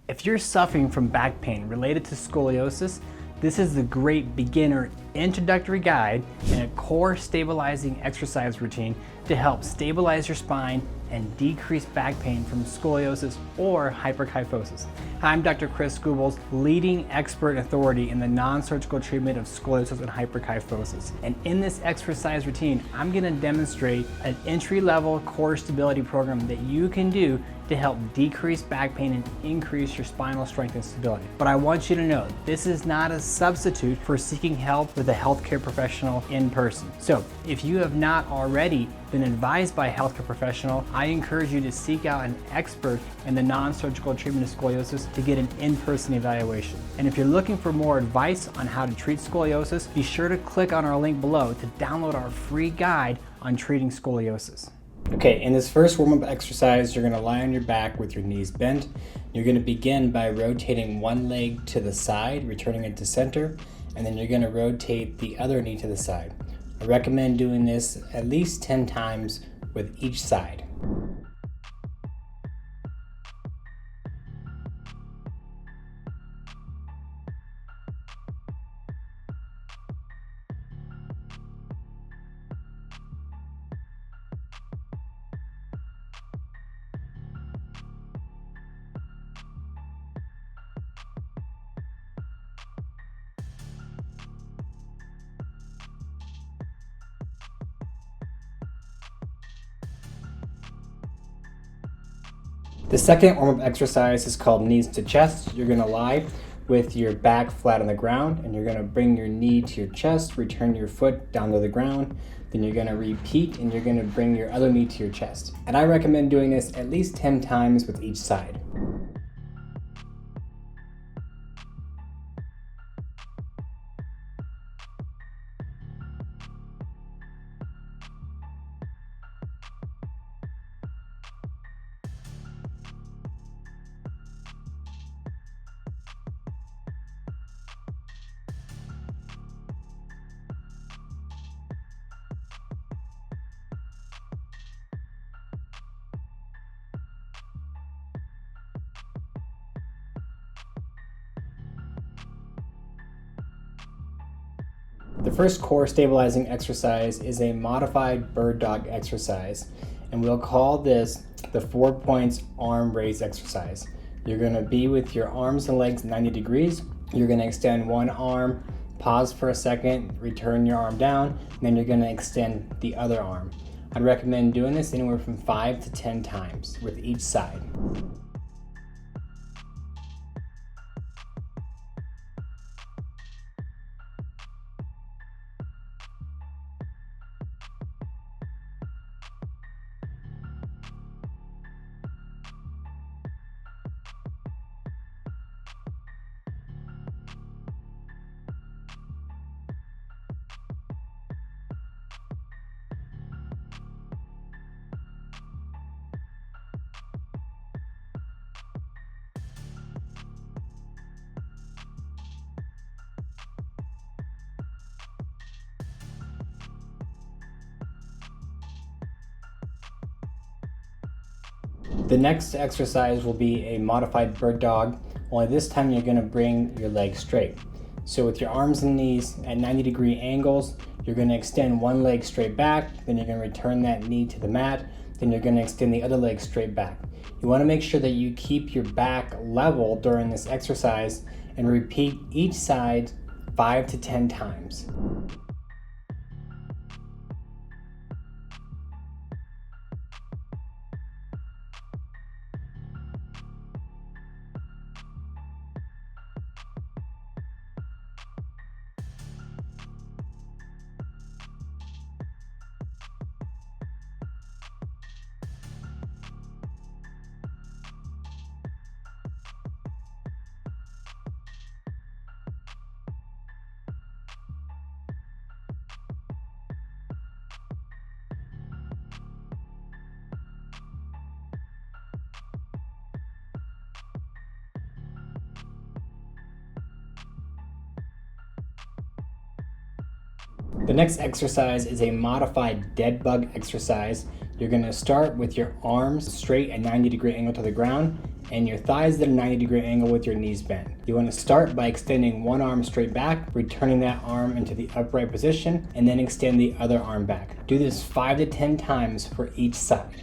If you're suffering from back pain related to scoliosis, this is the great beginner introductory guide and a core stabilizing exercise routine to help stabilize your spine and decrease back pain from scoliosis or hyperkyphosis. I'm Dr. Chris Skubels, leading expert authority in the non-surgical treatment of scoliosis and hyperkyphosis. And in this exercise routine, I'm going to demonstrate an entry-level core stability program that you can do to help decrease back pain and increase your spinal strength and stability. But I want you to know, this is not a substitute for seeking help with a healthcare professional in person. So if you have not already been advised by a healthcare professional, I encourage you to seek out an expert in the non-surgical treatment of scoliosis to get an in-person evaluation. And if you're looking for more advice on how to treat scoliosis, be sure to click on our link below to download our free guide on treating scoliosis. Okay, in this first warm-up exercise, you're gonna lie on your back with your knees bent. You're gonna begin by rotating one leg to the side, returning it to center, and then you're gonna rotate the other knee to the side. I recommend doing this at least 10 times with each side. The second warm-up exercise is called knees to chest. You're gonna lie with your back flat on the ground and you're gonna bring your knee to your chest, return your foot down to the ground, then you're gonna repeat and you're gonna bring your other knee to your chest. And I recommend doing this at least 10 times with each side. The first core stabilizing exercise is a modified bird dog exercise, and we'll call this the 4 points arm raise exercise. You're going to be with your arms and legs 90 degrees. You're going to extend one arm, pause for a second, return your arm down, and then you're going to extend the other arm. I'd recommend doing this anywhere from 5 to 10 times with each side. The next exercise will be a modified bird dog, only this time you're going to bring your legs straight. So with your arms and knees at 90-degree angles, you're going to extend one leg straight back, then you're going to return that knee to the mat, then you're going to extend the other leg straight back. You want to make sure that you keep your back level during this exercise and repeat each side 5 to 10 times. The next exercise is a modified dead bug exercise. You're going to start with your arms straight at 90-degree angle to the ground, and your thighs at a 90-degree angle with your knees bent. You want to start by extending one arm straight back, returning that arm into the upright position, and then extend the other arm back. Do this 5 to 10 times for each side.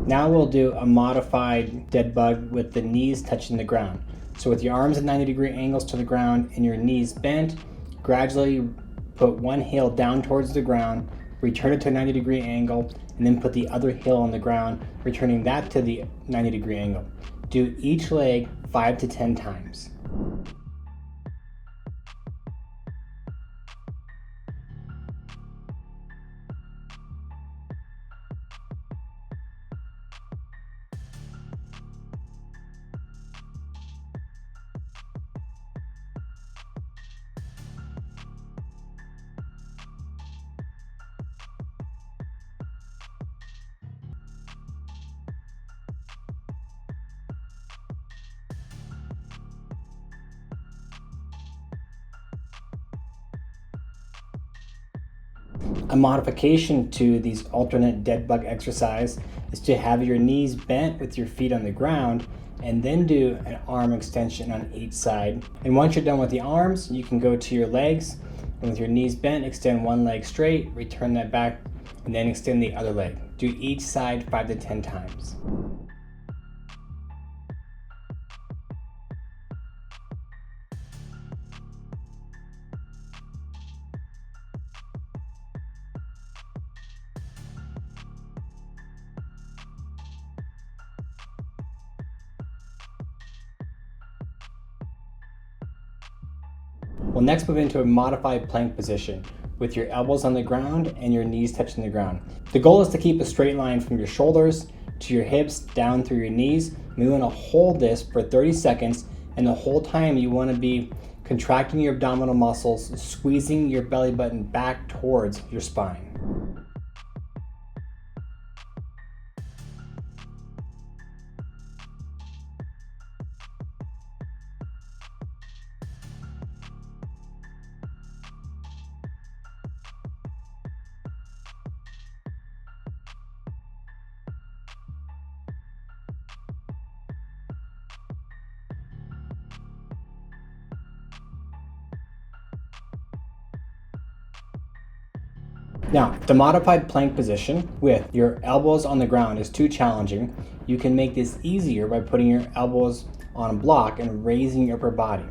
Now we'll do a modified dead bug with the knees touching the ground. So with your arms at 90-degree angles to the ground and your knees bent, gradually put one heel down towards the ground, return it to a 90-degree angle, and then put the other heel on the ground, returning that to the 90-degree angle. Do each leg 5 to 10 times. A modification to these alternate dead bug exercise is to have your knees bent with your feet on the ground and then do an arm extension on each side. And once you're done with the arms, you can go to your legs, and with your knees bent, extend one leg straight, return that back, and then extend the other leg. Do each side 5 to 10 times. We'll next move into a modified plank position with your elbows on the ground and your knees touching the ground. The goal is to keep a straight line from your shoulders to your hips down through your knees. We want to hold this for 30 seconds, and the whole time you want to be contracting your abdominal muscles, squeezing your belly button back towards your spine. Now, the modified plank position with your elbows on the ground is too challenging. You can make this easier by putting your elbows on a block and raising your upper body.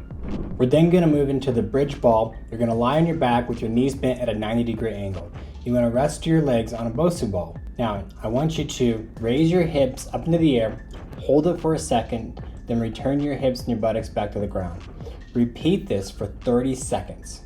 We're then going to move into the bridge ball. You're going to lie on your back with your knees bent at a 90-degree angle. You want to rest your legs on a Bosu ball. Now, I want you to raise your hips up into the air, hold it for a second, then return your hips and your buttocks back to the ground. Repeat this for 30 seconds.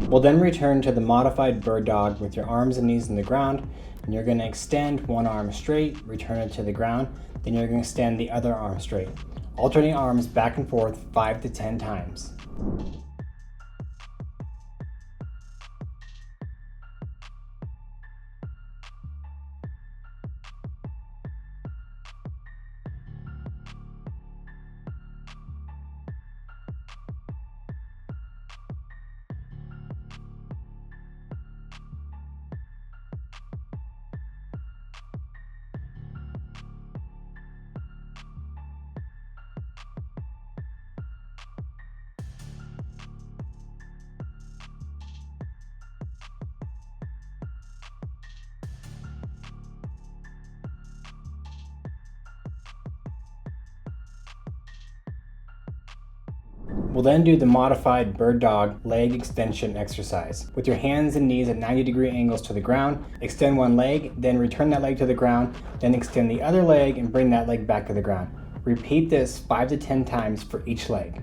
We'll then return to the modified bird dog with your arms and knees in the ground, and you're going to extend one arm straight, return it to the ground, then you're going to extend the other arm straight, alternating arms back and forth 5 to 10 times. We'll then do the modified bird dog leg extension exercise. With your hands and knees at 90-degree angles to the ground, extend one leg, then return that leg to the ground, then extend the other leg and bring that leg back to the ground. Repeat this 5 to 10 times for each leg.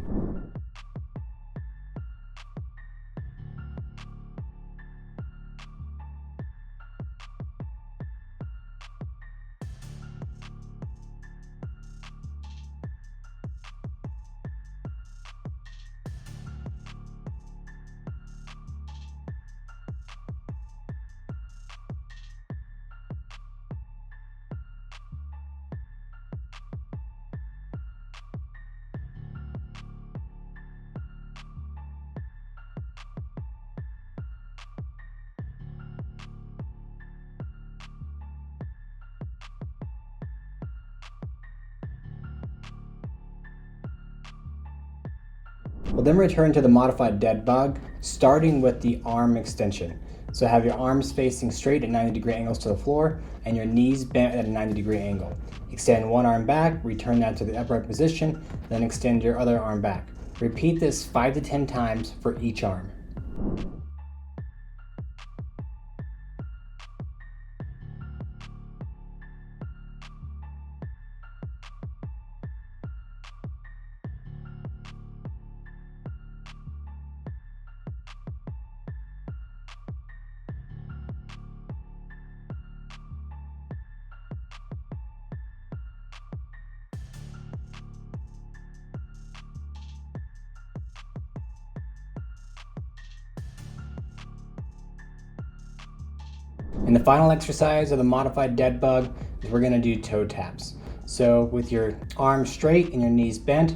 We'll then return to the modified dead bug, starting with the arm extension. So have your arms facing straight at 90-degree angles to the floor and your knees bent at a 90-degree angle. Extend one arm back, return that to the upright position, then extend your other arm back. Repeat this 5 to 10 times for each arm. And the final exercise of the modified dead bug is we're going to do toe taps. So with your arms straight and your knees bent,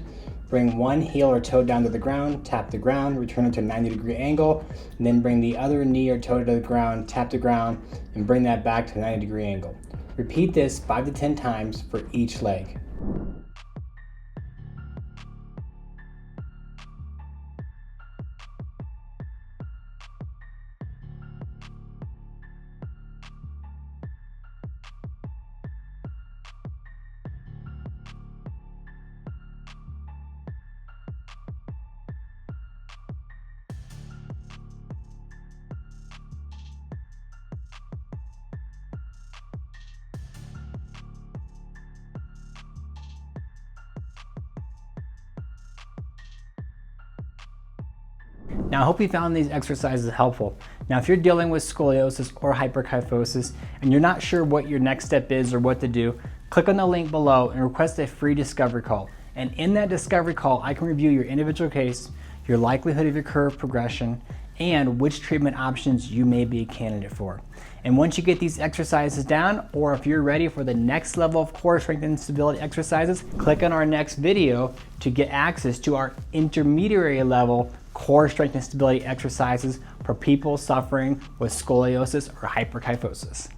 bring one heel or toe down to the ground, tap the ground, return it to a 90-degree angle, and then bring the other knee or toe to the ground, tap the ground, and bring that back to a 90-degree angle. Repeat this 5 to 10 times for each leg. Now I hope you found these exercises helpful. Now if you're dealing with scoliosis or hyperkyphosis and you're not sure what your next step is or what to do, click on the link below and request a free discovery call. And in that discovery call, I can review your individual case, your likelihood of your curve progression, and which treatment options you may be a candidate for. And once you get these exercises down, or if you're ready for the next level of core strength and stability exercises, click on our next video to get access to our intermediary level core strength and stability exercises for people suffering with scoliosis or hyperkyphosis.